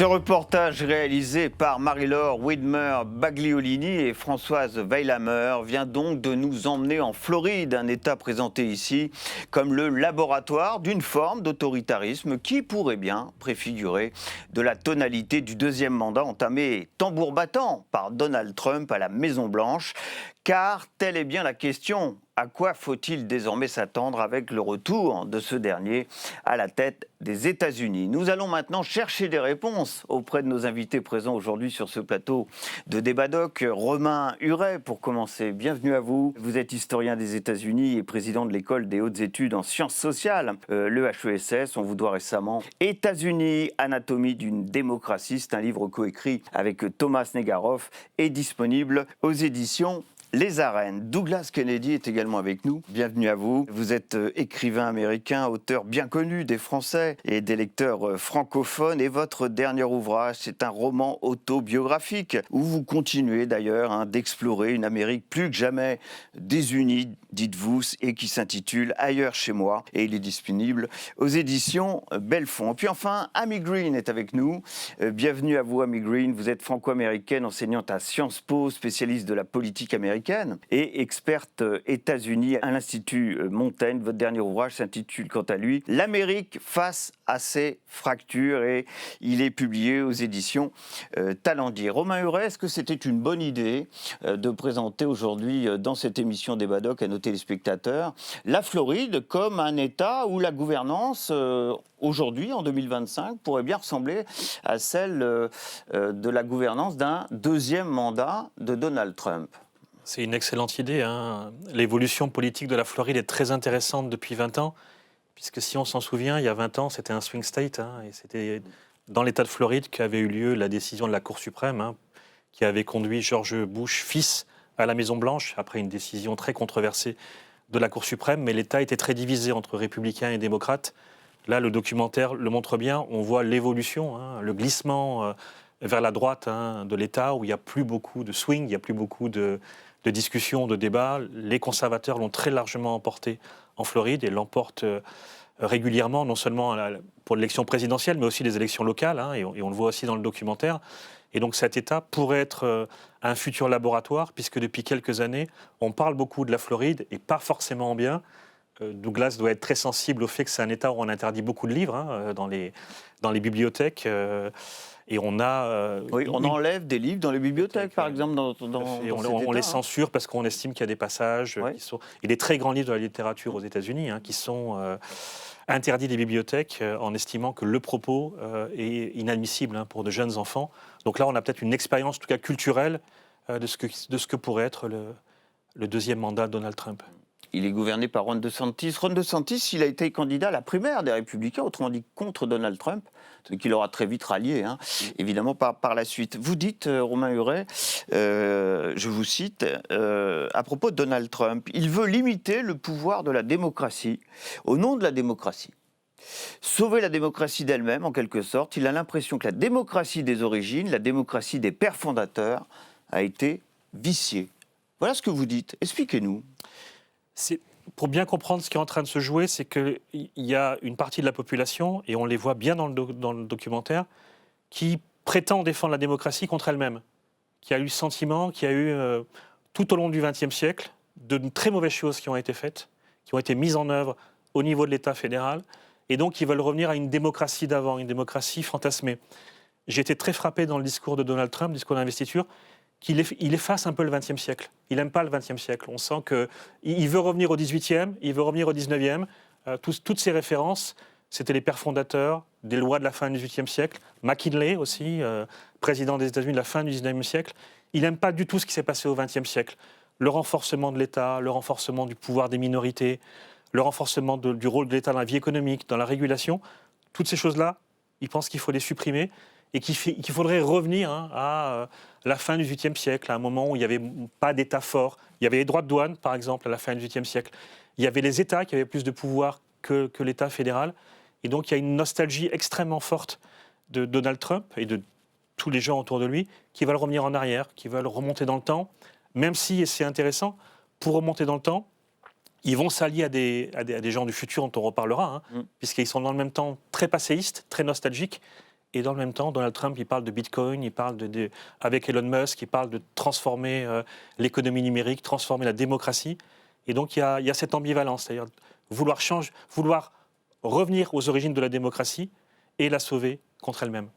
Ce reportage réalisé par Marie-Laure Widmer-Bagliolini et Françoise Weilhammer vient donc de nous emmener en Floride, un État présenté ici comme le laboratoire d'une forme d'autoritarisme qui pourrait bien préfigurer de la tonalité du deuxième mandat entamé tambour battant par Donald Trump à la Maison-Blanche. Car telle est bien la question. À quoi faut-il désormais s'attendre avec le retour de ce dernier à la tête des États-Unis? Nous allons maintenant chercher des réponses auprès de nos invités présents aujourd'hui sur ce plateau de Débat Doc. Romain Huret, pour commencer, bienvenue à vous. Vous êtes historien des États-Unis et président de l'École des hautes études en sciences sociales, l'EHESS. On vous doit récemment États-Unis, anatomie d'une démocratie. C'est un livre coécrit avec Thomas Negaroff et disponible aux éditions Les Arènes. Douglas Kennedy est également avec nous. Bienvenue à vous. Vous êtes écrivain américain, auteur bien connu des Français et des lecteurs francophones. Et votre dernier ouvrage, c'est un roman autobiographique où vous continuez d'ailleurs d'explorer une Amérique plus que jamais désunie, dites-vous, et qui s'intitule Ailleurs chez moi. Et il est disponible aux éditions Belfond. Et puis enfin, Amy Green est avec nous. Bienvenue à vous, Amy Green. Vous êtes franco-américaine, enseignante à Sciences Po, spécialiste de la politique américaine et experte États-Unis à l'Institut Montaigne. Votre dernier ouvrage s'intitule quant à lui « L'Amérique face à ses fractures » et il est publié aux éditions Talendier. Romain Huret, est-ce que c'était une bonne idée de présenter aujourd'hui dans cette émission Débat Doc à nos téléspectateurs la Floride comme un État où la gouvernance aujourd'hui, en 2025, pourrait bien ressembler à celle de la gouvernance d'un deuxième mandat de Donald Trump? C'est une excellente idée. L'évolution politique de la Floride est très intéressante depuis 20 ans, puisque si on s'en souvient, il y a 20 ans, c'était un swing state, et c'était dans l'État de Floride qu'avait eu lieu la décision de la Cour suprême, qui avait conduit George Bush, fils, à la Maison-Blanche, après une décision très controversée de la Cour suprême, mais l'État était très divisé entre républicains et démocrates. Là, le documentaire le montre bien, on voit l'évolution, le glissement vers la droite de l'État, où il n'y a plus beaucoup de swing, il n'y a plus beaucoup de discussions, de débats. Les conservateurs l'ont très largement emporté en Floride et l'emportent régulièrement, non seulement pour l'élection présidentielle, mais aussi les élections locales, et on le voit aussi dans le documentaire. Et donc cet État pourrait être un futur laboratoire, puisque depuis quelques années, on parle beaucoup de la Floride, et pas forcément bien. Douglas doit être très sensible au fait que c'est un État où on interdit beaucoup de livres dans les bibliothèques. Et on a... on enlève des livres dans les bibliothèques, par exemple, on les censure parce qu'on estime qu'il y a des passages qui sont... Et des très grands livres de la littérature aux États-Unis qui sont interdits des bibliothèques en estimant que le propos est inadmissible pour de jeunes enfants. Donc là, on a peut-être une expérience, en tout cas culturelle, de ce que pourrait être le deuxième mandat de Donald Trump. Il est gouverné par Ron DeSantis. Ron DeSantis, il a été candidat à la primaire des Républicains, autrement dit contre Donald Trump, ce qu'il aura très vite rallié, évidemment, par la suite. Vous dites, Romain Huret, je vous cite, à propos de Donald Trump, il veut limiter le pouvoir de la démocratie au nom de la démocratie. Sauver la démocratie d'elle-même, en quelque sorte. Il a l'impression que la démocratie des origines, la démocratie des pères fondateurs, a été viciée. Voilà ce que vous dites. Expliquez-nous. Pour bien comprendre ce qui est en train de se jouer, c'est qu'il y a une partie de la population, et on les voit bien dans le documentaire, qui prétend défendre la démocratie contre elle-même, qui a eu le sentiment qu'il y a eu, tout au long du XXe siècle, de très mauvaises choses qui ont été faites, qui ont été mises en œuvre au niveau de l'État fédéral, et donc ils veulent revenir à une démocratie d'avant, une démocratie fantasmée. J'ai été très frappé dans le discours de Donald Trump, discours d'investiture, qu'il efface un peu le XXe siècle. Il n'aime pas le XXe siècle. On sent qu'il veut revenir au XVIIIe, il veut revenir au XIXe. Toutes ces références, c'était les pères fondateurs des lois de la fin du XVIIIe siècle. McKinley aussi, président des États-Unis de la fin du XIXe siècle. Il n'aime pas du tout ce qui s'est passé au XXe siècle. Le renforcement de l'État, le renforcement du pouvoir des minorités, le renforcement du rôle de l'État dans la vie économique, dans la régulation. Toutes ces choses-là, il pense qu'il faut les supprimer et qu'il faudrait revenir à la fin du XVIIIe siècle, à un moment où il n'y avait pas d'État fort. Il y avait les droits de douane, par exemple, à la fin du XVIIIe siècle. Il y avait les États qui avaient plus de pouvoir que l'État fédéral. Et donc, il y a une nostalgie extrêmement forte de Donald Trump et de tous les gens autour de lui qui veulent revenir en arrière, qui veulent remonter dans le temps, même si, et c'est intéressant, pour remonter dans le temps, ils vont s'allier à des gens du futur dont on reparlera, puisqu'ils sont dans le même temps très passéistes, très nostalgiques, Et dans le même temps, Donald Trump, il parle de Bitcoin, il parle avec Elon Musk, il parle de transformer l'économie numérique, transformer la démocratie. Et donc, il y a cette ambivalence, c'est-à-dire vouloir revenir aux origines de la démocratie et la sauver contre elle-même.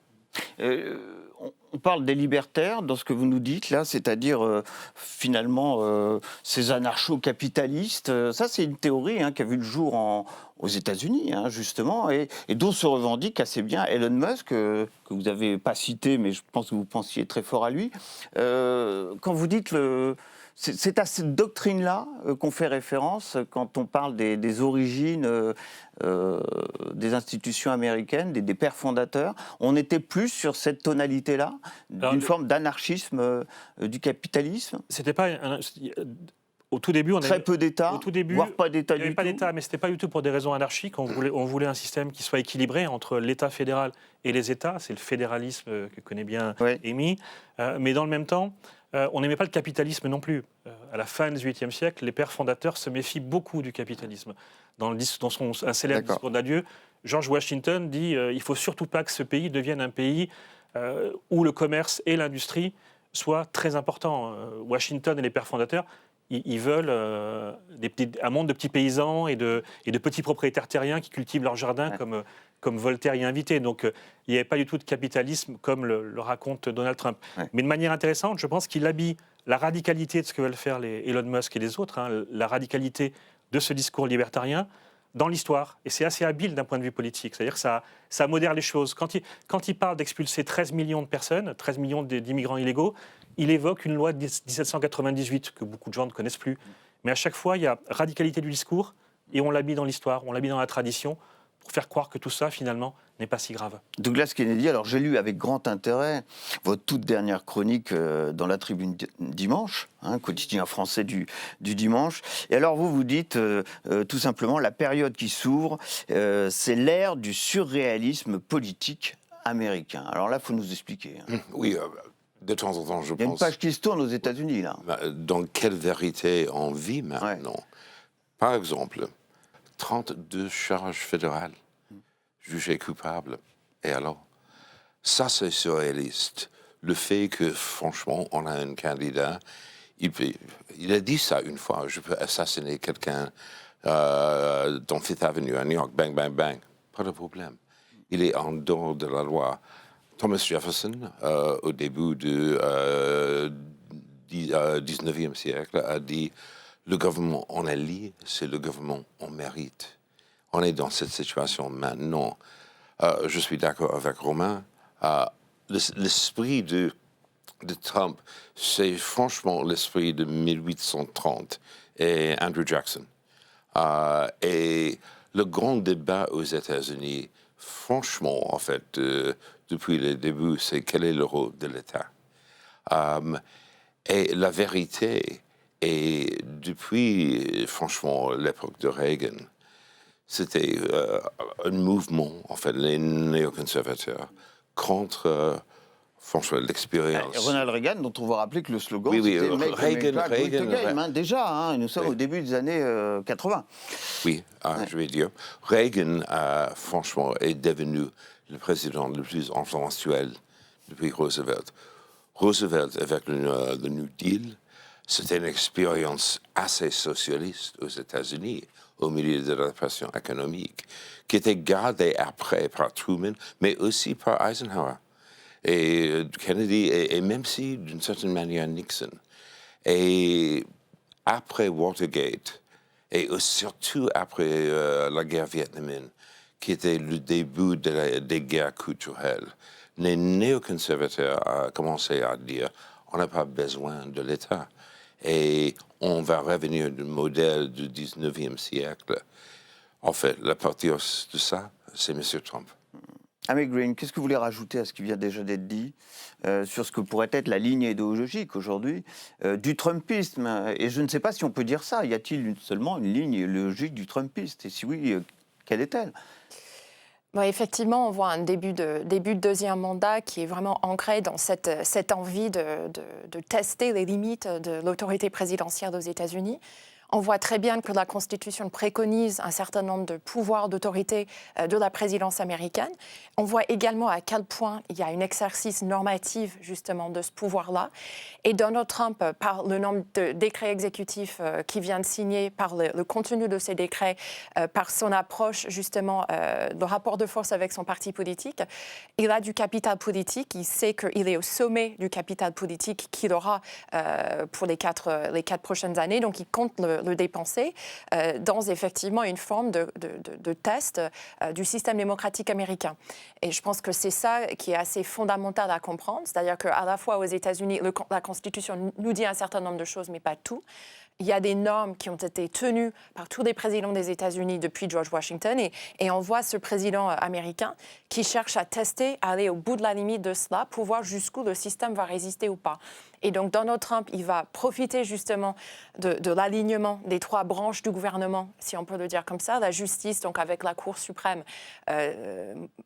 On parle des libertaires dans ce que vous nous dites là, c'est-à-dire finalement ces anarcho-capitalistes. Ça, c'est une théorie qui a vu le jour aux États-Unis, justement, et dont se revendique assez bien Elon Musk, que vous n'avez pas cité, mais je pense que vous pensiez très fort à lui. Quand vous dites c'est à cette doctrine-là qu'on fait référence quand on parle des origines des institutions américaines, des pères fondateurs. On était plus sur cette tonalité-là, d'une forme d'anarchisme du capitalisme. C'était pas au tout début, très peu d'États, voire pas d'État du tout. Il n'y avait pas d'État, mais ce n'était pas du tout pour des raisons anarchiques. On voulait un système qui soit équilibré entre l'État fédéral et les États. C'est le fédéralisme que connaît bien Amy. Mais dans le même temps, on n'aimait pas le capitalisme non plus. À la fin du XVIIIe siècle, les pères fondateurs se méfient beaucoup du capitalisme. Dans un célèbre discours d'adieu, George Washington dit il ne faut surtout pas que ce pays devienne un pays où le commerce et l'industrie soient très importants. Washington et les pères fondateurs, ils veulent un monde de petits paysans et de petits propriétaires terriens qui cultivent leur jardin comme Voltaire y a invité. Donc il n'y avait pas du tout de capitalisme comme le raconte Donald Trump. Mais de manière intéressante, je pense qu'il habille la radicalité de ce que veulent faire les Elon Musk et les autres, la radicalité de ce discours libertarien, dans l'histoire. Et c'est assez habile d'un point de vue politique. C'est-à-dire que ça modère les choses. Quand il parle d'expulser 13 millions de personnes, 13 millions d'immigrants illégaux, il évoque une loi de 1798 que beaucoup de gens ne connaissent plus. Mais à chaque fois, il y a radicalité du discours et on l'habille dans l'histoire, on l'habille dans la tradition pour faire croire que tout ça, finalement, n'est pas si grave. Douglas Kennedy, alors j'ai lu avec grand intérêt votre toute dernière chronique dans la Tribune Dimanche, quotidien français du dimanche. Et alors vous dites tout simplement, la période qui s'ouvre, c'est l'ère du surréalisme politique américain. Alors là, il faut nous expliquer. Oui, de temps en temps, je pense... Il y a une page qui se tourne aux États-Unis, là. Dans quelle vérité on vit maintenant? Par exemple, 32 charges fédérales jugées coupables. Et alors? Ça, c'est surréaliste. Le fait que, franchement, on a un candidat, il a dit ça une fois, je peux assassiner quelqu'un dans Fifth Avenue à New York, bang, bang, bang. Pas de problème. Il est en dehors de la loi. Thomas Jefferson, au début du 19e siècle, a dit « Le gouvernement en élit, c'est le gouvernement en mérite ». On est dans cette situation maintenant. Je suis d'accord avec Romain. L'esprit de Trump, c'est franchement l'esprit de 1830 et Andrew Jackson. Et le grand débat aux États-Unis, franchement, en fait, depuis le début, c'est quel est le rôle de l'État. Et la vérité est, depuis, franchement, l'époque de Reagan, c'était un mouvement, en fait, les néoconservateurs, contre, franchement, l'expérience. Ronald Reagan, dont on va rappeler que le slogan, c'était « Make America Great Again », déjà, nous sommes au début des années 80. Oui, je vais dire. Reagan, franchement, est devenu le président le plus influentiel depuis Roosevelt. Roosevelt, avec le New Deal, c'était une expérience assez socialiste aux États-Unis, au milieu de la dépression économique, qui était gardée après par Truman, mais aussi par Eisenhower et Kennedy, et même si, d'une certaine manière, Nixon. Et après Watergate, et surtout après la guerre vietnamienne, qui était le début des guerres culturelles, les néoconservateurs ont commencé à dire on n'a pas besoin de l'État. Et on va revenir du modèle du 19e siècle. En fait, la partie de ça, c'est M. Trump. Amy Green, qu'est-ce que vous voulez rajouter à ce qui vient déjà d'être dit sur ce que pourrait être la ligne idéologique aujourd'hui du Trumpisme? Et je ne sais pas si on peut dire ça. Y a-t-il seulement une ligne idéologique du Trumpiste? Et si oui, quelle est-elle? Bon, effectivement, on voit un début de deuxième mandat qui est vraiment ancré dans cette envie de tester les limites de l'autorité présidentielle aux États-Unis. On voit très bien que la Constitution préconise un certain nombre de pouvoirs d'autorité de la présidence américaine. On voit également à quel point il y a un exercice normatif justement de ce pouvoir-là. Et Donald Trump, par le nombre de décrets exécutifs qu'il vient de signer, par le contenu de ces décrets, par son approche justement, le rapport de force avec son parti politique, il a du capital politique. Il sait qu'il est au sommet du capital politique qu'il aura pour les quatre prochaines années. Donc, il compte le dépenser dans effectivement une forme de test du système démocratique américain. Et je pense que c'est ça qui est assez fondamental à comprendre. C'est-à-dire qu'à la fois aux États-Unis, la Constitution nous dit un certain nombre de choses, mais pas tout. Il y a des normes qui ont été tenues par tous les présidents des États-Unis depuis George Washington et on voit ce président américain qui cherche à tester, à aller au bout de la limite de cela pour voir jusqu'où le système va résister ou pas. Et donc Donald Trump, il va profiter justement de l'alignement des trois branches du gouvernement, si on peut le dire comme ça, la justice, donc avec la Cour suprême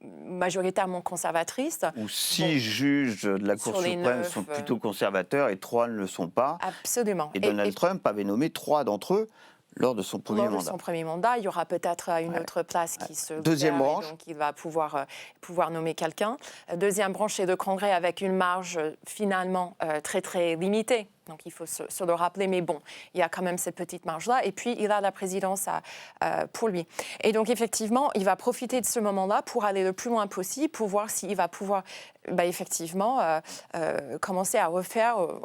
majoritairement conservatrice. Où 6 juges de la Cour suprême sont plutôt conservateurs et 3 ne le sont pas. Absolument. Et Donald Trump avait nommé 3 d'entre eux lors de son premier mandat. Lors de son premier mandat, il y aura peut-être une autre place qui se Deuxième branche. donc il va pouvoir nommer quelqu'un. Deuxième branche, c'est le Congrès avec une marge finalement très très limitée. Donc, il faut se le rappeler. Mais bon, il y a quand même cette petite marge-là. Et puis, il a la présidence pour lui. Et donc, effectivement, il va profiter de ce moment-là pour aller le plus loin possible, pour voir s'il va pouvoir, effectivement, commencer à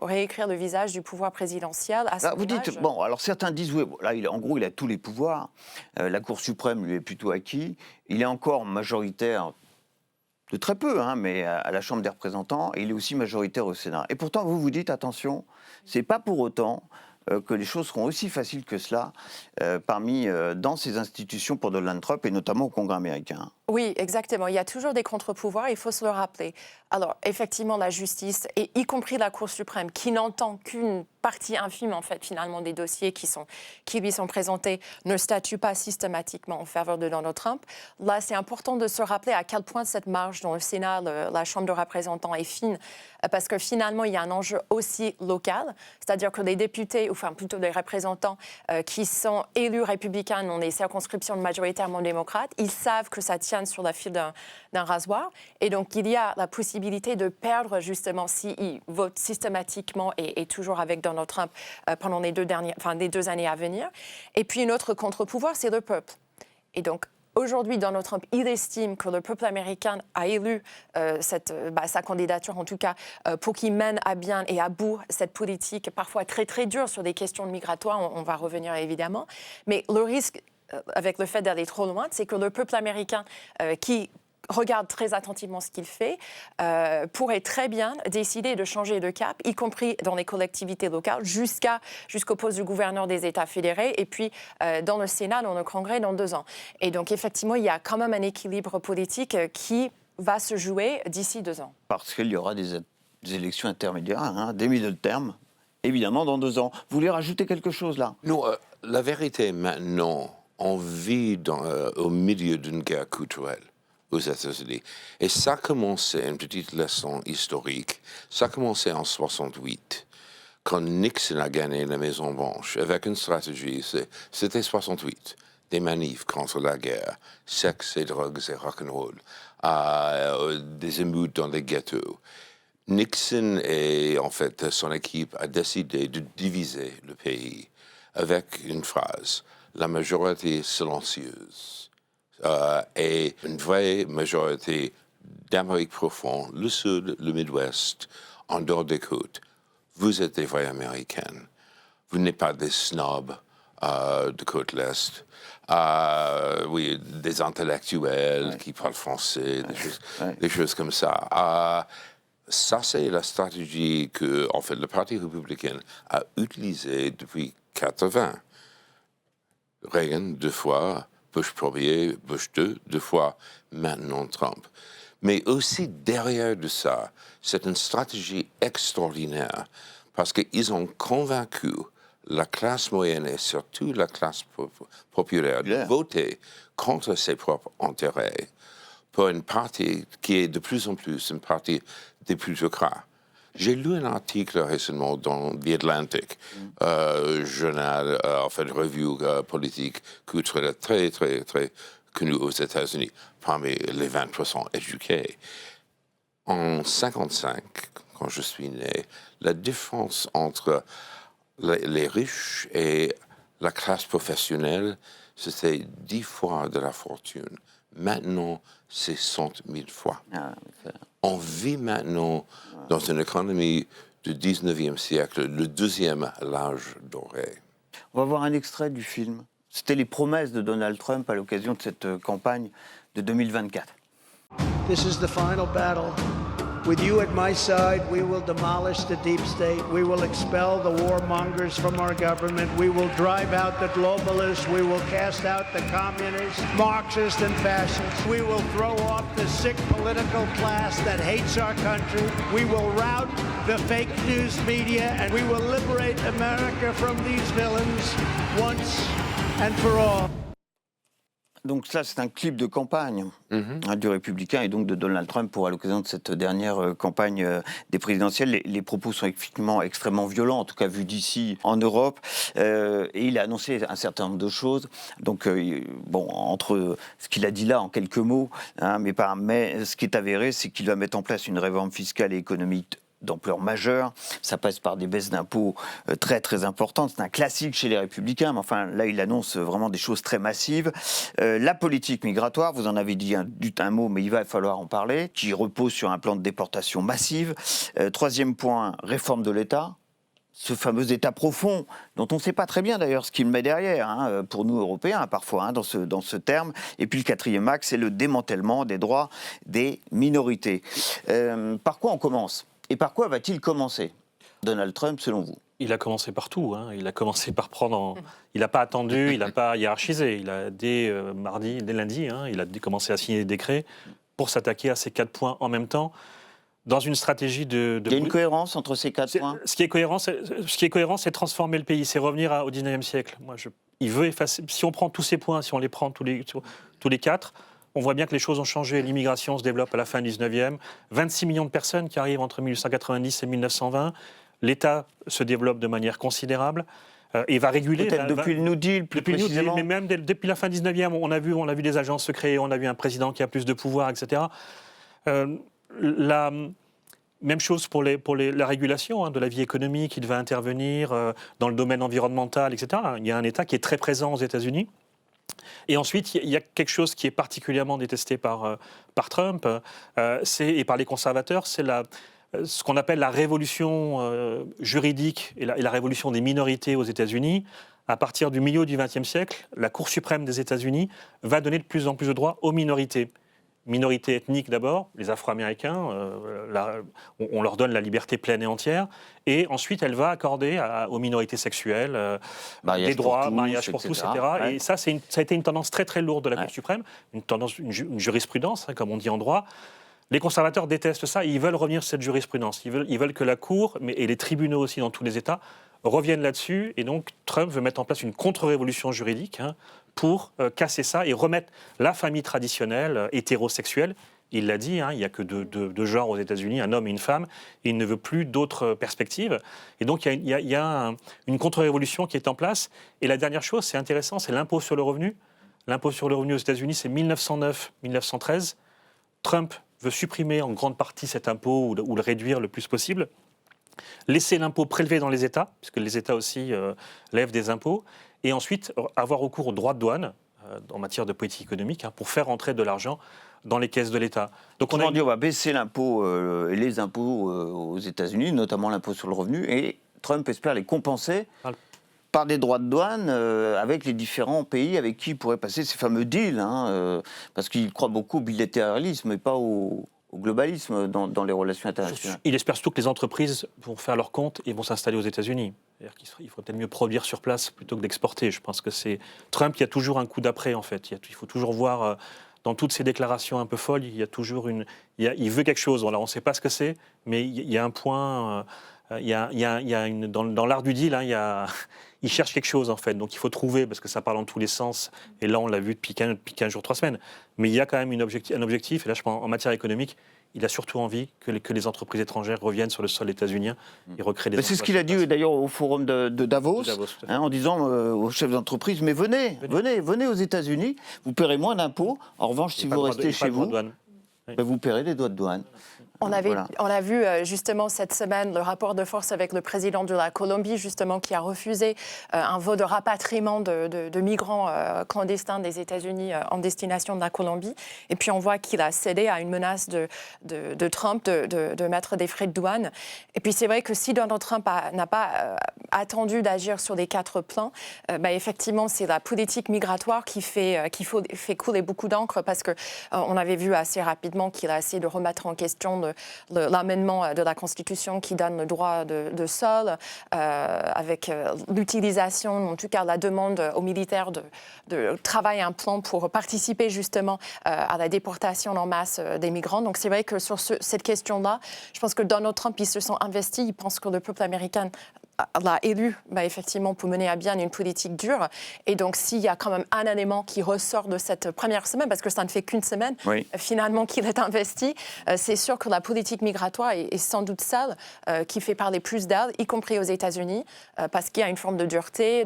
réécrire le visage du pouvoir présidentiel à son Vous dites, bon, alors certains disent, oui, là, en gros, il a tous les pouvoirs. La Cour suprême lui est plutôt acquis. Il est encore majoritaire de très peu, mais à la Chambre des représentants, et il est aussi majoritaire au Sénat. Et pourtant, vous vous dites, attention, c'est pas pour autant que les choses seront aussi faciles que cela dans ces institutions pour Donald Trump, et notamment au Congrès américain. Oui, exactement. Il y a toujours des contre-pouvoirs, il faut se le rappeler. Alors, effectivement, la justice, et y compris la Cour suprême, qui n'entend qu'une partie infime, en fait, finalement, des dossiers qui lui sont présentés, ne statue pas systématiquement en faveur de Donald Trump. Là, c'est important de se rappeler à quel point cette marge dans le Sénat, la Chambre de représentants, est fine, parce que finalement, il y a un enjeu aussi local, c'est-à-dire que les députés, enfin plutôt les représentants qui sont élus républicains dans des circonscriptions majoritairement démocrates, ils savent que ça tient sur la file d'un rasoir. Et donc, il y a la possibilité de perdre, justement, s'ils votent systématiquement et toujours avec Donald Trump pendant les 2 années à venir. Et puis, une autre contre-pouvoir, c'est le peuple. Et donc, aujourd'hui, Donald Trump, il estime que le peuple américain a élu sa candidature, en tout cas, pour qu'il mène à bien et à bout cette politique parfois très, très dure sur des questions migratoires. On va revenir, évidemment. Mais le risque, avec le fait d'aller trop loin, c'est que le peuple américain qui regarde très attentivement ce qu'il fait, pourrait très bien décider de changer de cap, y compris dans les collectivités locales, jusqu'au poste du gouverneur des États fédérés, et puis dans le Sénat, dans le Congrès, dans 2 ans. Et donc, effectivement, il y a quand même un équilibre politique qui va se jouer d'ici 2 ans. Parce qu'il y aura des élections intermédiaires, des milieux de terme, évidemment, dans 2 ans. Vous voulez rajouter quelque chose, là? Non, la vérité, maintenant, on vit au milieu d'une guerre culturelle aux États-Unis. Et ça a commencé, une petite leçon historique, ça a commencé en 68, quand Nixon a gagné la Maison-Blanche, avec une stratégie, c'était 68, des manifs contre la guerre, sexe et drogues et rock'n'roll, des émeutes dans les ghettos. Nixon et en fait son équipe a décidé de diviser le pays avec une phrase, la majorité silencieuse. Et une vraie majorité d'Amérique profonde, le Sud, le Midwest, en dehors des côtes. Vous êtes des vrais Américains. Vous n'êtes pas des snobs de côte l'Est. Oui, des intellectuels qui parlent français, des choses comme ça. Ça, c'est la stratégie que, en fait, le Parti républicain a utilisée depuis 80. Reagan, 2 fois. Bush 1er, Bush 2, 2 fois, maintenant Trump. Mais aussi derrière de ça, c'est une stratégie extraordinaire parce qu'ils ont convaincu la classe moyenne et surtout la classe populaire de voter contre ses propres intérêts pour une partie qui est de plus en plus une partie des plutocrates. J'ai lu un article récemment dans The Atlantic, journal, en fait, revue politique, culturelle très, très, très connue aux États-Unis, parmi les 20% éduqués. En 1955, quand je suis né, la différence entre les riches et la classe professionnelle, c'était 10 fois de la fortune. Maintenant, c'est 100 000 fois. On vit maintenant dans une économie du 19e siècle, le deuxième âge doré. On va voir un extrait du film. C'était les promesses de Donald Trump à l'occasion de cette campagne de 2024. This is the final battle. With you at my side, we will demolish the deep state. We will expel the warmongers from our government. We will drive out the globalists. We will cast out the communists, Marxists, and fascists. We will throw off the sick political class that hates our country. We will rout the fake news media, and we will liberate America from these villains once and for all. Donc ça, c'est un clip de campagne du Républicain et donc de Donald Trump pour à l'occasion de cette dernière campagne des présidentielles. Les propos sont effectivement extrêmement violents, en tout cas vu d'ici en Europe. Et il a annoncé un certain nombre de choses. Donc, bon, entre ce qu'il a dit là en quelques mots, mais ce qui est avéré, c'est qu'il va mettre en place une réforme fiscale et économique d'ampleur majeure. Ça passe par des baisses d'impôts très très importantes. C'est un classique chez les Républicains, mais enfin là il annonce vraiment des choses très massives. La politique migratoire, vous en avez dit un mot, mais il va falloir en parler, qui repose sur un plan de déportation massive. Troisième point, réforme de l'État. Ce fameux État profond, dont on ne sait pas très bien d'ailleurs ce qu'il met derrière, pour nous Européens parfois, dans ce terme. Et puis le quatrième axe, c'est le démantèlement des droits des minorités. Par quoi on commence ? Et par quoi va-t-il commencer, Donald Trump, selon vous ? Il a commencé par tout. Il a commencé par prendre. Il n'a pas attendu, il n'a pas hiérarchisé. Il a dès lundi, il a commencé à signer des décrets pour s'attaquer à ces 4 points en même temps, dans une stratégie de. Il y a une cohérence entre ces 4 points. Ce qui est cohérent, c'est transformer le pays, c'est revenir au 19e siècle. Il veut effacer. Si on prend tous ces points, si on les prend tous les 4. On voit bien que les choses ont changé. L'immigration se développe à la fin du 19e. 26 millions de personnes qui arrivent entre 1890 et 1920. L'État se développe de manière considérable et va réguler. Peut-être depuis le New Deal, plus précisément. Mais même depuis la fin du 19e, on a vu des agences se créer, on a vu un président qui a plus de pouvoir, etc. La même chose pour la régulation de la vie économique. Il va intervenir dans le domaine environnemental, etc. Il y a un État qui est très présent aux États-Unis. Et ensuite, il y a quelque chose qui est particulièrement détesté par Trump et par les conservateurs, c'est ce qu'on appelle la révolution juridique et la révolution des minorités aux États-Unis. À partir du milieu du XXe siècle, la Cour suprême des États-Unis va donner de plus en plus de droits aux minorités. Minorités ethniques d'abord, les Afro-Américains, on leur donne la liberté pleine et entière, et ensuite elle va accorder aux minorités sexuelles des droits, mariage pour tous, etc. Ouais. Et ça, ça a été une tendance très très lourde de la Cour suprême, une jurisprudence, comme on dit en droit. Les conservateurs détestent ça, et ils veulent revenir sur cette jurisprudence. Ils veulent que la Cour, et les tribunaux aussi dans tous les États, reviennent là-dessus, et donc Trump veut mettre en place une contre-révolution juridique pour casser ça et remettre la famille traditionnelle hétérosexuelle. Il l'a dit, il n'y a que deux genres aux États-Unis, un homme et une femme, et il ne veut plus d'autres perspectives. Et donc il y a une contre-révolution qui est en place. Et la dernière chose, c'est intéressant, c'est l'impôt sur le revenu. L'impôt sur le revenu aux États-Unis, c'est 1909-1913. Trump veut supprimer en grande partie cet impôt ou le réduire le plus possible. Laisser l'impôt prélevé dans les États, puisque les États aussi lèvent des impôts, et ensuite avoir recours aux droits de douane en matière de politique économique pour faire entrer de l'argent dans les caisses de l'État. Donc on va baisser l'impôt et les impôts aux États-Unis, notamment l'impôt sur le revenu, et Trump espère les compenser par des droits de douane avec les différents pays avec qui il pourrait passer ces fameux deals, parce qu'il croit beaucoup au bilatéralisme et pas au globalisme dans les relations internationales. Il espère surtout que les entreprises vont faire leur compte et vont s'installer aux États-Unis. Il faut peut-être mieux produire sur place plutôt que d'exporter. Je pense que c'est Trump, il y a toujours un coup d'après, en fait. Il faut toujours voir, dans toutes ces déclarations un peu folles, il y a toujours il veut quelque chose. Alors, on ne sait pas ce que c'est, mais il y a un point... dans l'art du deal, il cherche quelque chose, en fait. Donc, il faut trouver, parce que ça parle dans tous les sens. Et là, on l'a vu depuis 15 jours, 3 semaines. Mais il y a quand même un objectif. Et là, je pense, en matière économique, il a surtout envie que les entreprises étrangères reviennent sur le sol états-unien et recréent des emplois. C'est ce qu'il a dit d'ailleurs au forum de Davos, De Davos, tout à fait. en disant aux chefs d'entreprise, mais venez aux États-Unis, vous paierez moins d'impôts. En revanche, si vous restez chez vous, vous paierez des droits de douane. On a vu justement cette semaine le rapport de force avec le président de la Colombie, justement, qui a refusé un vote de rapatriement de migrants clandestins des États-Unis en destination de la Colombie. Et puis on voit qu'il a cédé à une menace de Trump de mettre des frais de douane. Et puis c'est vrai que si Donald Trump n'a pas attendu d'agir sur les 4 plans, effectivement c'est la politique migratoire qui fait couler beaucoup d'encre, parce qu'on avait vu assez rapidement qu'il a essayé de remettre en question l'amendement de la Constitution qui donne le droit de sol, avec l'utilisation, en tout cas la demande aux militaires de travailler un plan pour participer justement à la déportation en masse des migrants. Donc c'est vrai que sur cette question-là, je pense que Donald Trump, il se sent investi, il pense que le peuple américain l'a élu effectivement pour mener à bien une politique dure. Et donc s'il y a quand même un élément qui ressort de cette première semaine, parce que ça ne fait qu'une semaine finalement qu'il est investi, c'est sûr que la politique migratoire est sans doute celle qui fait parler plus d'elle, y compris aux États-Unis, parce qu'il y a une forme de dureté,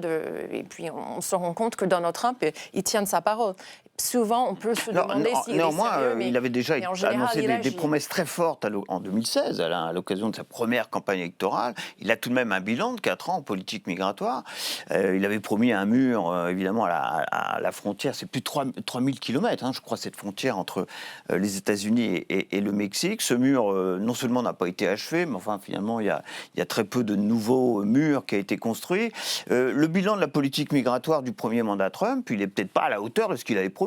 et puis on se rend compte que Donald Trump, il tient sa parole. Souvent, on peut se demander s'il est sérieux, mais il avait déjà annoncé des promesses très fortes en 2016, à l'occasion de sa première campagne électorale. Il a tout de même un bilan de 4 ans en politique migratoire. Il avait promis un mur, évidemment, à la frontière. C'est plus de 3000 km, je crois, cette frontière entre les États-Unis et le Mexique. Ce mur, non seulement n'a pas été achevé, mais enfin, finalement, il y a très peu de nouveaux murs qui ont été construits. Le bilan de la politique migratoire du premier mandat Trump, il n'est peut-être pas à la hauteur de ce qu'il avait promis.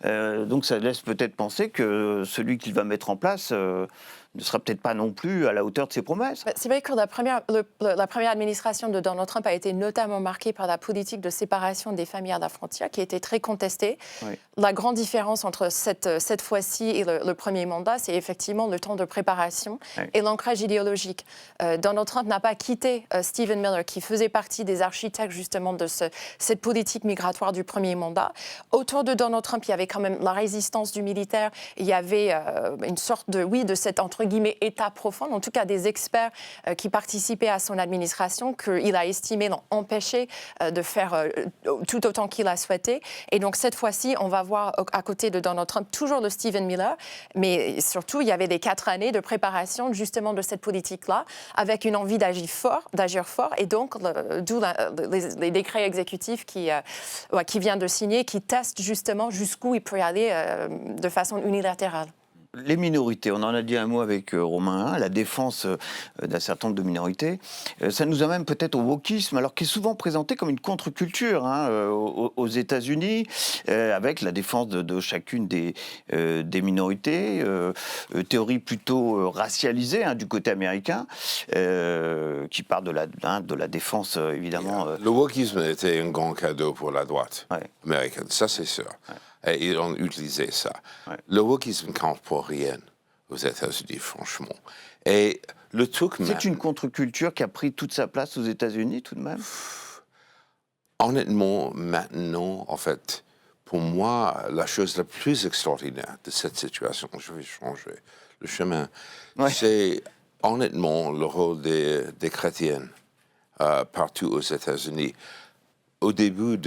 Donc ça laisse peut-être penser que celui qu'il va mettre en place ne sera peut-être pas non plus à la hauteur de ses promesses. C'est vrai que la première administration de Donald Trump a été notamment marquée par la politique de séparation des familles à la frontière, qui a été très contestée. Oui. La grande différence entre cette fois-ci et le premier mandat, c'est effectivement le temps de préparation et l'ancrage idéologique. Donald Trump n'a pas quitté Stephen Miller, qui faisait partie des architectes justement de cette politique migratoire du premier mandat. Autour de Donald Trump, il y avait quand même la résistance du militaire, il y avait une sorte de cette entre guillemets état profond, en tout cas des experts qui participaient à son administration, qu'il a estimé l'empêcher de faire tout autant qu'il a souhaité. Et donc cette fois-ci, on va voir à côté de Donald Trump toujours le Stephen Miller, mais surtout il y avait les 4 années de préparation justement de cette politique-là, avec une envie d'agir fort, et donc d'où les décrets exécutifs qui vient de signer, qui testent justement jusqu'où il peut aller de façon unilatérale. Les minorités, on en a dit un mot avec Romain, la défense d'un certain nombre de minorités. Ça nous amène peut-être au wokisme, alors qui est souvent présenté comme une contre-culture aux États-Unis, avec la défense de chacune des minorités, théorie plutôt racialisée du côté américain, qui part de la défense évidemment. Le wokisme était un grand cadeau pour la droite américaine, ça c'est sûr. Et ils ont utilisé ça. Ouais. Le wokisme ne compte pour rien aux États-Unis, franchement. Et le truc c'est une contre-culture qui a pris toute sa place aux États-Unis, tout de même. Honnêtement, maintenant, en fait, pour moi, la chose la plus extraordinaire de cette situation, je vais changer le chemin, c'est honnêtement le rôle des chrétiens partout aux États-Unis. Au début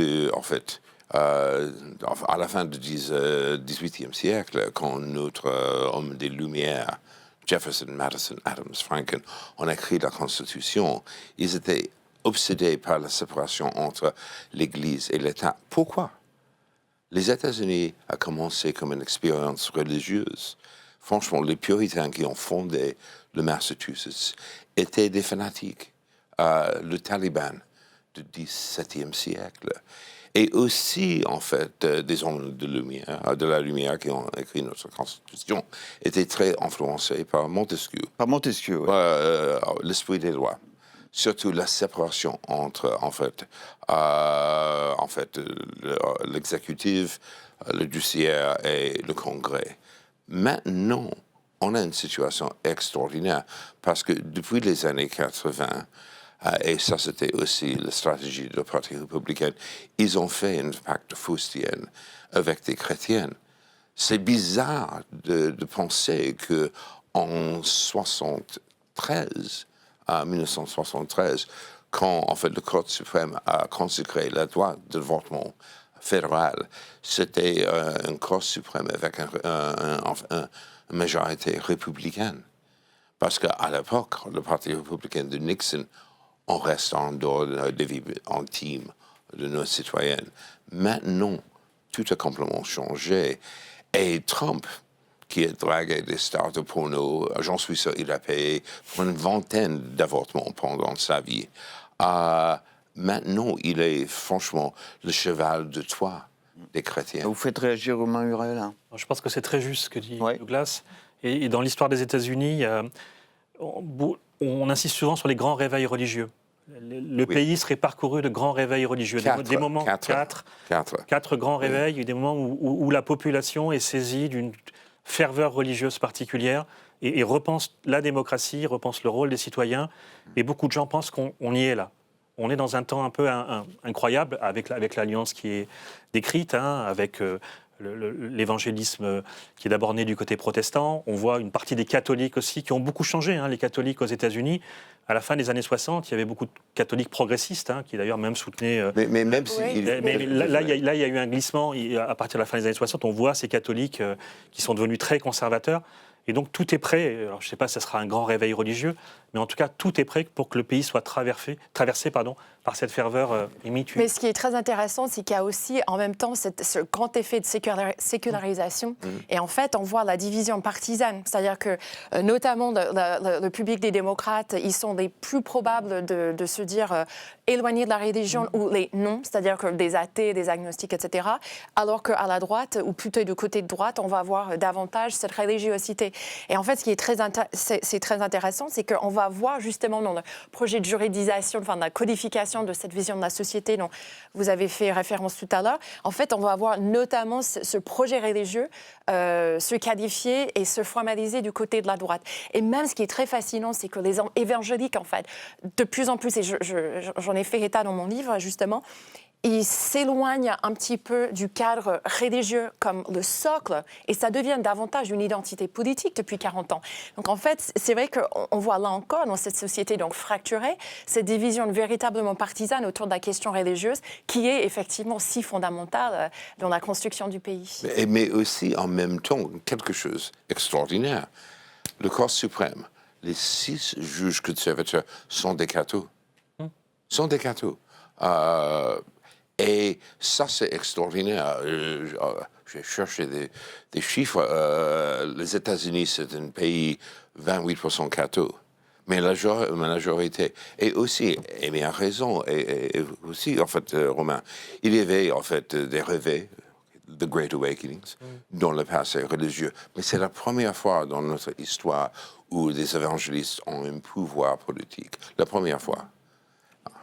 à la fin du XVIIIe siècle, quand notre homme des Lumières, Jefferson, Madison, Adams, Franklin, ont écrit la Constitution, ils étaient obsédés par la séparation entre l'Église et l'État. Pourquoi? Les États-Unis ont commencé comme une expérience religieuse. Franchement, les puritains qui ont fondé le Massachusetts étaient des fanatiques. Le Taliban du XVIIe siècle. Et aussi, en fait, des hommes de la lumière qui ont écrit notre Constitution étaient très influencés par Montesquieu. Par Montesquieu, oui. L'esprit des lois. Surtout la séparation entre, l'exécutif, le judiciaire et le Congrès. Maintenant, on a une situation extraordinaire parce que depuis les années 80, et ça, c'était aussi la stratégie du Parti républicain. Ils ont fait un pacte faustien avec des chrétiens. C'est bizarre de penser qu'en 1973, quand en fait le Cour suprême a consacré la loi de votement fédéral, c'était une Cour suprême avec une majorité républicaine. Parce qu'à l'époque, le Parti républicain de Nixon, on reste en dehors des vies intimes de nos citoyennes. Maintenant, tout a complètement changé. Et Trump, qui a dragué des stars de porno, j'en suis sûr, il a payé pour une vingtaine d'avortements pendant sa vie. Maintenant, il est franchement le cheval de Troie des chrétiens. Vous faites réagir Romain Hurel, hein. Je pense que c'est très juste ce que dit Ouais. Douglas. Et dans l'histoire des États-Unis, on insiste souvent sur les grands réveils religieux. Le pays serait parcouru de grands réveils religieux. Des moments, quatre grands réveils, des moments où la population est saisie d'une ferveur religieuse particulière et repense la démocratie, repense le rôle des citoyens. Et beaucoup de gens pensent qu'on y est là. On est dans un temps un peu incroyable avec l'alliance qui est décrite, hein, avec l'évangélisme qui est d'abord né du côté protestant. On voit une partie des catholiques aussi qui ont beaucoup changé. Hein, les catholiques aux États-Unis, à la fin des années 60, il y avait beaucoup de catholiques progressistes, hein, qui d'ailleurs même soutenaient... Mais même si... Oui. Mais là, il y a eu un glissement. À partir de la fin des années 60, on voit ces catholiques qui sont devenus très conservateurs. Et donc tout est prêt, alors je ne sais pas si ce sera un grand réveil religieux, mais en tout cas tout est prêt pour que le pays soit traversé par cette ferveur immitue. Mais ce qui est très intéressant, c'est qu'il y a aussi en même temps ce grand effet de sécularisation. Et en fait, on voit la division partisane. C'est-à-dire que notamment le public des démocrates, ils sont les plus probables de se dire éloignés de la religion ou les non, c'est-à-dire que des athées, des agnostiques, etc. Alors qu'à la droite, ou plutôt du côté de droite, on va avoir davantage cette religiosité. Et en fait, ce qui est très intéressant, c'est qu'on va voir justement dans le projet de juridisation, enfin de la codification de cette vision de la société dont vous avez fait référence tout à l'heure, en fait, on va avoir notamment ce projet religieux se qualifier et se formaliser du côté de la droite. Et même ce qui est très fascinant, c'est que les évangéliques, en fait, de plus en plus, et j'en ai fait état dans mon livre, justement, ils s'éloignent un petit peu du cadre religieux comme le socle et ça devient davantage une identité politique depuis 40 ans. Donc en fait, c'est vrai qu'on voit là encore dans cette société donc fracturée, cette division véritablement partisane autour de la question religieuse qui est effectivement si fondamentale dans la construction du pays. Mais aussi en même temps, quelque chose d'extraordinaire. Le Cour suprême, les 6 juges conservateurs sont des cathos. Sont des cathos. Et ça, c'est extraordinaire. J'ai cherché des chiffres. Les États-Unis, c'est un pays 28% cathos. Mais la majorité. Et aussi, et il a raison, et aussi, en fait, Romain, il y avait, en fait, des réveils, The Great Awakenings, dans le passé religieux. Mais c'est la première fois dans notre histoire où des évangélistes ont un pouvoir politique. La première fois.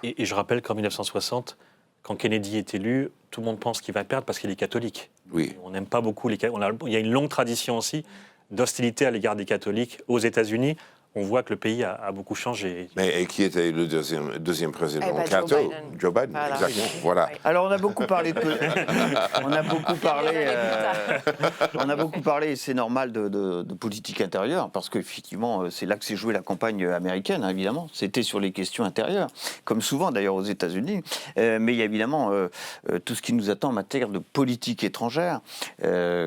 Et je rappelle qu'en 1960, quand Kennedy est élu, tout le monde pense qu'il va perdre parce qu'il est catholique. Oui. On n'aime pas beaucoup les catholiques. Il y a une longue tradition aussi d'hostilité à l'égard des catholiques aux États-Unis. On voit que le pays a beaucoup changé. Mais et qui était le deuxième président Joe catho? Biden. Joe Biden, Voilà. exactement. Voilà. Oui. Alors on a beaucoup parlé on a beaucoup parlé, et c'est normal, de politique intérieure, parce qu'effectivement, c'est là que s'est jouée la campagne américaine, hein, évidemment. C'était sur les questions intérieures, comme souvent d'ailleurs aux États-Unis. Mais il y a évidemment tout ce qui nous attend en matière de politique étrangère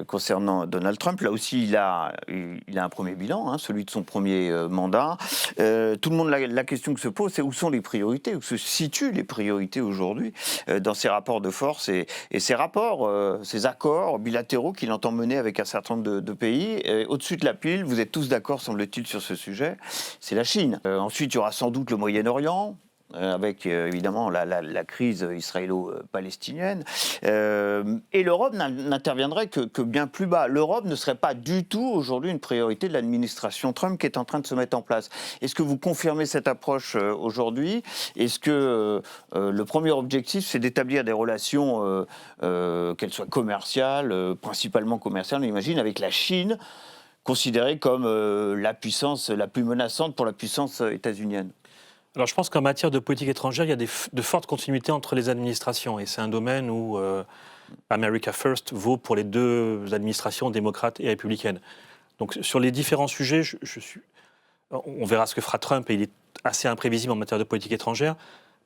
concernant Donald Trump. Là aussi, il a un premier bilan, hein, celui de son premier mandat. Tout le monde, la question que se pose, c'est où sont les priorités, où se situent les priorités aujourd'hui dans ces rapports de force et ces rapports, ces accords bilatéraux qu'il entend mener avec un certain nombre de pays. Au-dessus de la pile, vous êtes tous d'accord, semble-t-il, sur ce sujet, c'est la Chine. Ensuite, il y aura sans doute le Moyen-Orient, avec évidemment la crise israélo-palestinienne. Et l'Europe n'interviendrait que bien plus bas. L'Europe ne serait pas du tout aujourd'hui une priorité de l'administration Trump qui est en train de se mettre en place. Est-ce que vous confirmez cette approche aujourd'hui? Est-ce que le premier objectif, c'est d'établir des relations, qu'elles soient commerciales, principalement commerciales, on imagine, avec la Chine, considérée comme la puissance la plus menaçante pour la puissance états-unienne? Alors je pense qu'en matière de politique étrangère, il y a de fortes continuités entre les administrations. Et c'est un domaine où America First vaut pour les deux administrations démocrates et républicaines. Donc sur les différents sujets, on verra ce que fera Trump, et il est assez imprévisible en matière de politique étrangère.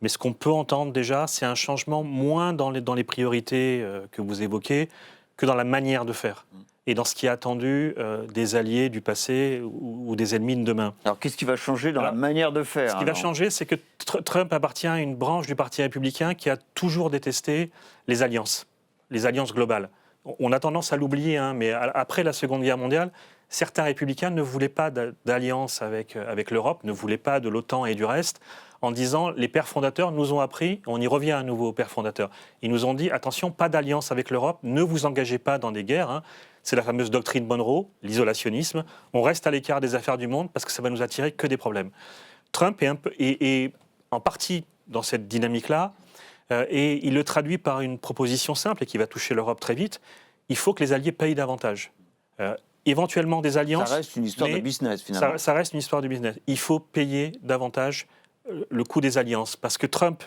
Mais ce qu'on peut entendre déjà, c'est un changement moins dans les priorités que vous évoquez que dans la manière de faire et dans ce qui est attendu des alliés du passé ou des ennemis de demain. Alors qu'est-ce qui va changer dans la manière de faire? Ce qui va changer, c'est que Trump appartient à une branche du Parti républicain qui a toujours détesté les alliances globales. On a tendance à l'oublier, mais après la Seconde Guerre mondiale, certains républicains ne voulaient pas d'alliance avec l'Europe, ne voulaient pas de l'OTAN et du reste, en disant les pères fondateurs nous ont appris, on y revient à nouveau aux pères fondateurs, ils nous ont dit attention, pas d'alliance avec l'Europe, ne vous engagez pas dans des guerres. C'est la fameuse doctrine Monroe, l'isolationnisme. On reste à l'écart des affaires du monde parce que ça va nous attirer que des problèmes. Trump est en partie dans cette dynamique-là et il le traduit par une proposition simple et qui va toucher l'Europe très vite. Il faut que les alliés payent davantage. Éventuellement des alliances. Ça reste une histoire de business, finalement. Ça reste une histoire de business. Il faut payer davantage le coût des alliances. Parce que Trump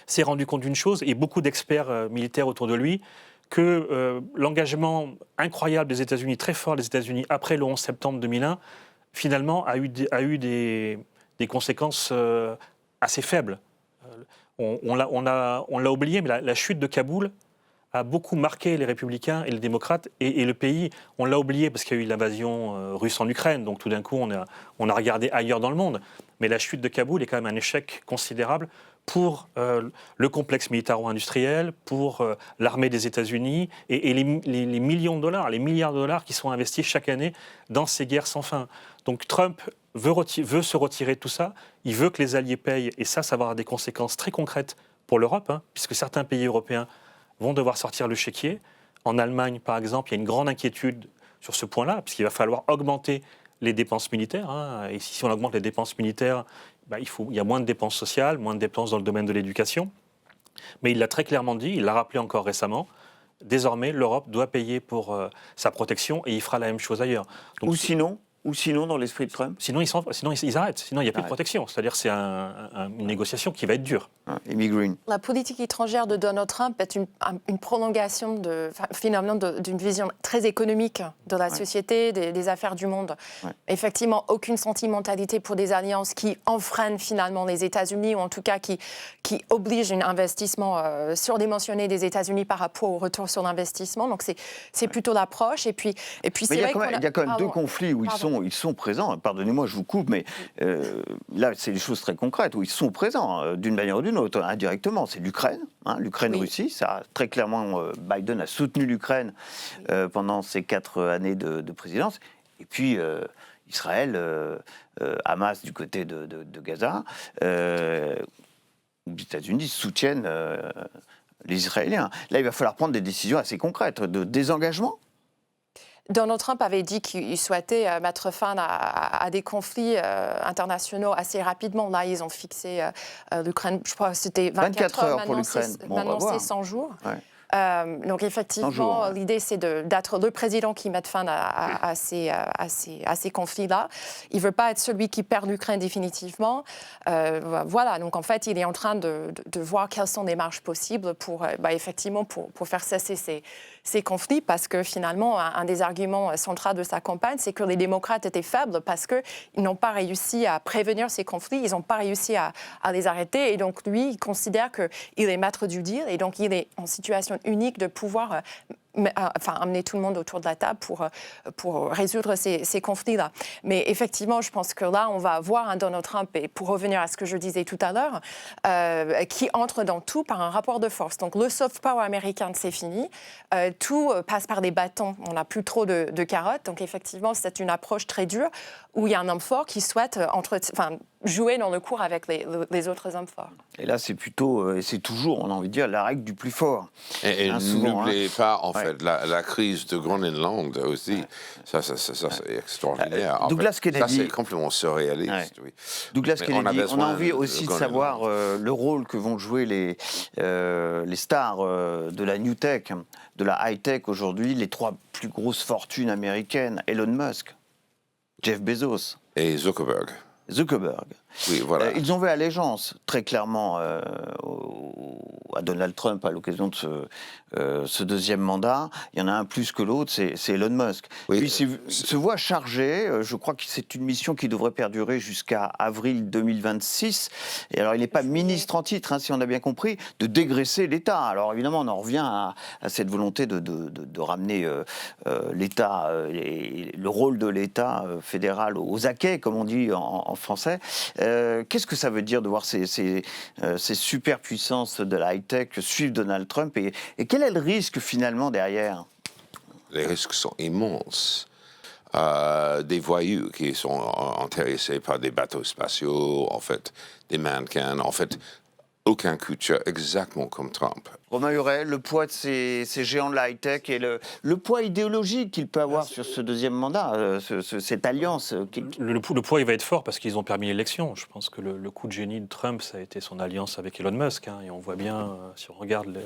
s'est rendu compte d'une chose, et beaucoup d'experts militaires autour de lui, que l'engagement incroyable des États-Unis, très fort des États-Unis, après le 11 septembre 2001, finalement a eu des conséquences assez faibles. On l'a oublié, mais la chute de Kaboul a beaucoup marqué les républicains et les démocrates et le pays. On l'a oublié parce qu'il y a eu l'invasion russe en Ukraine, donc tout d'un coup on a regardé ailleurs dans le monde. Mais la chute de Kaboul est quand même un échec considérable pour le complexe militaro-industriel, pour l'armée des États-Unis et les millions de dollars, les milliards de dollars qui sont investis chaque année dans ces guerres sans fin. Donc Trump veut se retirer de tout ça, il veut que les alliés payent, et ça va avoir des conséquences très concrètes pour l'Europe, puisque certains pays européens vont devoir sortir le chéquier. En Allemagne, par exemple, il y a une grande inquiétude sur ce point-là, puisqu'il va falloir augmenter les dépenses militaires. Et si on augmente les dépenses militaires, il y a moins de dépenses sociales, moins de dépenses dans le domaine de l'éducation. Mais il l'a très clairement dit, il l'a rappelé encore récemment, désormais l'Europe doit payer pour sa protection, et il fera la même chose ailleurs. Donc, Ou sinon, dans l'esprit de Trump? Sinon, ils arrêtent. Sinon, il n'y a plus de protection. C'est-à-dire c'est une négociation qui va être dure. Amy Green. La politique étrangère de Donald Trump est une prolongation finalement d'une vision très économique de la société, des affaires du monde. Ouais. Effectivement, aucune sentimentalité pour des alliances qui enfreignent finalement les États-Unis, ou en tout cas qui obligent un investissement surdimensionné des États-Unis par rapport au retour sur l'investissement. Donc c'est plutôt l'approche. Et puis c'est vrai il y a quand même deux conflits où ils sont présents. Pardonnez-moi, je vous coupe, mais là, c'est des choses très concrètes où ils sont présents d'une manière ou d'une autre, indirectement. C'est l'Ukraine, l'Ukraine-Russie. Ça, très clairement, Biden a soutenu l'Ukraine pendant ses 4 années de présidence. Et puis, Israël, Hamas du côté de Gaza, les États-Unis soutiennent les Israéliens. Là, il va falloir prendre des décisions assez concrètes de désengagement. Donald Trump avait dit qu'il souhaitait mettre fin à des conflits internationaux assez rapidement. Là, ils ont fixé l'Ukraine, je crois que c'était 24 heures pour l'Ukraine. Maintenant, c'est 100 jours. Ouais. Donc effectivement, l'idée c'est d'être le président qui mette fin à ces conflits-là. Il ne veut pas être celui qui perd l'Ukraine définitivement. Voilà, donc en fait, il est en train de voir quelles sont les marges possibles pour faire cesser ces conflits, parce que finalement, un des arguments centraux de sa campagne, c'est que les démocrates étaient faibles parce qu'ils n'ont pas réussi à prévenir ces conflits, ils n'ont pas réussi à les arrêter, et donc lui, il considère qu'il est maître du deal, et donc il est en situation unique de pouvoir amener tout le monde autour de la table pour résoudre ces conflits-là. Mais effectivement, je pense que là, on va avoir un Donald Trump, et pour revenir à ce que je disais tout à l'heure, qui entre dans tout par un rapport de force. Donc le soft power américain, c'est fini. Tout passe par des bâtons. On n'a plus trop de carottes. Donc effectivement, c'est une approche très dure où il y a un homme fort qui souhaite jouer dans le cours avec les autres hommes forts. Et là, c'est plutôt, et c'est toujours, on a envie de dire, la règle du plus fort. Et n'oubliez pas, en fait, la crise de Groenland aussi. Ça c'est extraordinaire. Douglas Kennedy. Ça, c'est complètement surréaliste. Oui. Douglas Kennedy, on a envie aussi de savoir le rôle que vont jouer les stars de la New Tech, de la high-tech aujourd'hui, les 3 plus grosses fortunes américaines, Elon Musk, Jeff Bezos et Zuckerberg. Oui, voilà. Ils ont fait allégeance, très clairement, à Donald Trump à l'occasion de ce deuxième mandat. Il y en a un plus que l'autre, c'est Elon Musk. Oui, Puis il se voit chargé, je crois que c'est une mission qui devrait perdurer jusqu'à avril 2026. Et alors, il n'est pas ministre en titre, hein, si on a bien compris, de dégraisser l'État. Alors, évidemment, on en revient à cette volonté de ramener l'État, le rôle de l'État fédéral aux acquets, comme on dit en français. Qu'est-ce que ça veut dire de voir ces superpuissances de la high-tech suivre Donald Trump et quel est le risque finalement derrière? Les risques sont immenses. Des voyous qui sont intéressés par des bateaux spatiaux, en fait, des mannequins, en fait, aucun culture, exactement comme Trump. Romain Huret, le poids de ces géants de la high-tech et le poids idéologique qu'il peut avoir sur ce deuxième mandat, cette alliance. Le poids, il va être fort parce qu'ils ont permis l'élection. Je pense que le coup de génie de Trump, ça a été son alliance avec Elon Musk. Hein, et on voit bien, si on regarde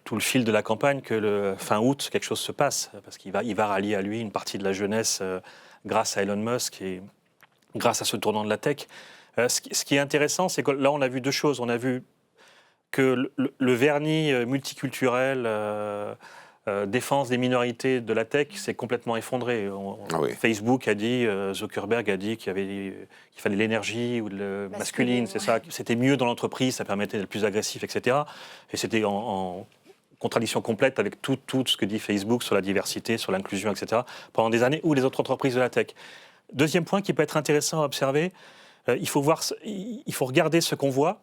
tout le fil de la campagne, que le fin août, quelque chose se passe. Parce qu'il va rallier à lui une partie de la jeunesse grâce à Elon Musk et grâce à ce tournant de la tech. Ce qui est intéressant, c'est que là, on a vu deux choses. On a vu que le vernis multiculturel, défense des minorités de la tech, s'est complètement effondré. Oui. Facebook a dit, Zuckerberg a dit qu'il fallait l'énergie ou le masculine, c'est ça. C'était mieux dans l'entreprise, ça permettait d'être plus agressif, etc. Et c'était en contradiction complète avec tout ce que dit Facebook sur la diversité, sur l'inclusion, etc. pendant des années, ou les autres entreprises de la tech. Deuxième point qui peut être intéressant à observer, il faut regarder ce qu'on voit.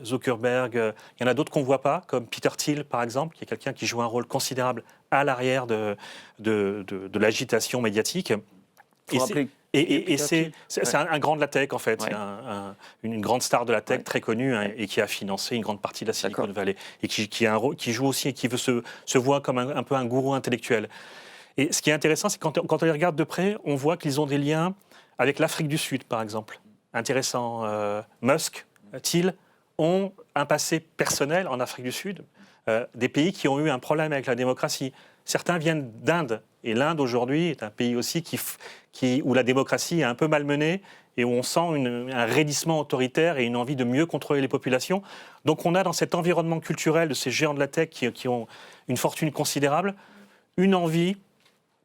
Zuckerberg, il y en a d'autres qu'on ne voit pas, comme Peter Thiel, par exemple, qui est quelqu'un qui joue un rôle considérable à l'arrière de l'agitation médiatique. Et c'est un grand de la tech, en fait. Ouais. C'est une grande star de la tech, très connue, hein, et qui a financé une grande partie de la Silicon Valley. Et qui joue aussi, et qui se voit comme un peu un gourou intellectuel. Et ce qui est intéressant, c'est quand on les regarde de près, on voit qu'ils ont des liens avec l'Afrique du Sud, par exemple. Intéressant. Musk, Thiel ont un passé personnel en Afrique du Sud, des pays qui ont eu un problème avec la démocratie. Certains viennent d'Inde, et l'Inde aujourd'hui est un pays aussi où la démocratie est un peu malmenée et où on sent un raidissement autoritaire et une envie de mieux contrôler les populations. Donc on a dans cet environnement culturel de ces géants de la tech qui ont une fortune considérable, une envie,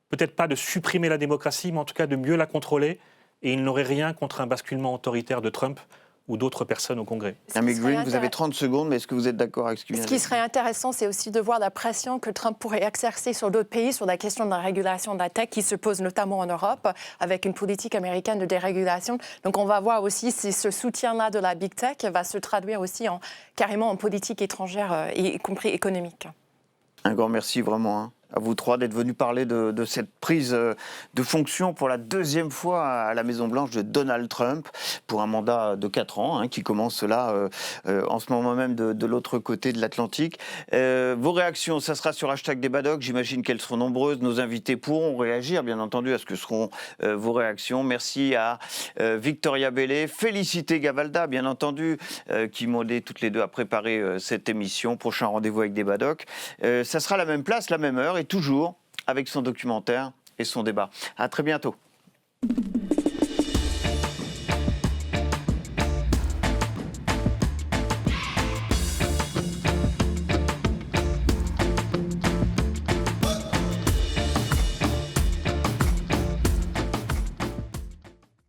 peut-être pas de supprimer la démocratie, mais en tout cas de mieux la contrôler, et ils n'auraient rien contre un basculement autoritaire de Trump ou d'autres personnes au Congrès. Amy Green, vous avez 30 secondes, mais est-ce que vous êtes d'accord avec ce qui vient de dire ? Ce qui serait intéressant, c'est aussi de voir la pression que Trump pourrait exercer sur d'autres pays sur la question de la régulation de la tech qui se pose notamment en Europe avec une politique américaine de dérégulation. Donc on va voir aussi si ce soutien-là de la big tech va se traduire aussi carrément en politique étrangère, y compris économique. Un grand merci vraiment hein, à vous trois d'être venus parler de cette prise de fonction pour la deuxième fois à la Maison-Blanche de Donald Trump pour un mandat de 4 ans hein, qui commence là en ce moment même de l'autre côté de l'Atlantique. Vos réactions, ça sera sur #Débadoc. J'imagine qu'elles seront nombreuses. Nos invités pourront réagir, bien entendu, à ce que seront vos réactions. Merci à Victoria Bellet, Félicité Gavalda, bien entendu, qui m'ont aidé toutes les deux à préparer cette émission. Prochain rendez-vous avec Débadoc. Ça sera la même place, la même heure et toujours avec son documentaire et son débat. À très bientôt.